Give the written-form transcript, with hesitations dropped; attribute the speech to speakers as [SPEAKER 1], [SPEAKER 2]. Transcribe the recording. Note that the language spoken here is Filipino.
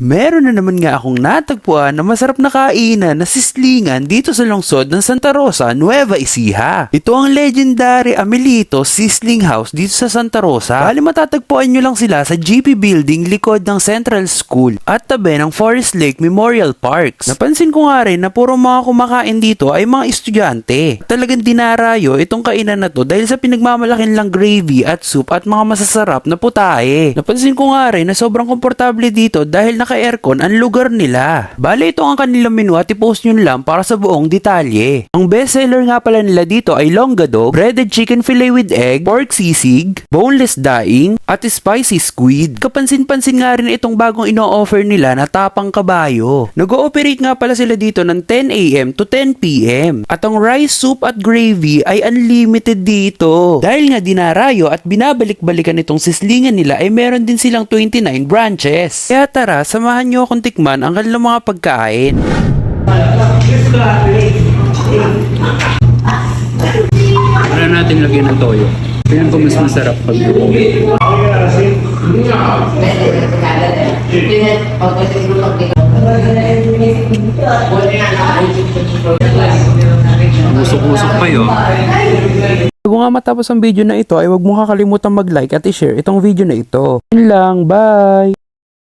[SPEAKER 1] Meron na naman nga akong natagpuan na masarap na kainan na sislingan dito sa lungsod ng Santa Rosa, Nueva Ecija. Ito ang legendary Amelito Sizzling House dito sa Santa Rosa. Bali matatagpuan nyo lang sila sa GP Building likod ng Central School at tabi ng Forest Lake Memorial Parks. Napansin ko nga rin na puro mga kumakain dito ay mga estudyante. Talagang dinarayo itong kainan na to dahil sa pinagmamalakin lang gravy at soup at mga masasarap na putahe. Napansin ko nga rin na sobrang komportable dito dahil naka-aircon ang lugar nila. Bale, ito ang kanilang menu at i-post nyo lang para sa buong detalye. Ang bestseller nga pala nila dito ay longganisa, breaded chicken fillet with egg, pork sisig, boneless daing, at spicy squid. Kapansin-pansin nga rin itong bagong ino-offer nila na tapang kabayo. Nag-ooperate nga pala sila dito ng 10 AM to 10 PM. At ang rice, soup at gravy ay unlimited dito. Dahil nga dinarayo at binabalik-balikan itong sislingan nila ay meron din silang 29 branches. Kaya tara, samahan nyo akong tikman ang kanilang mga pagkain. Wala natin lagyan ng toyo. Tingnan ko mas masarap pag usok-usok pa yun. Bago nga matapos ang video na ito ay huwag mong kakalimutan mag-like at i-share itong video na ito. Yun lang, bye!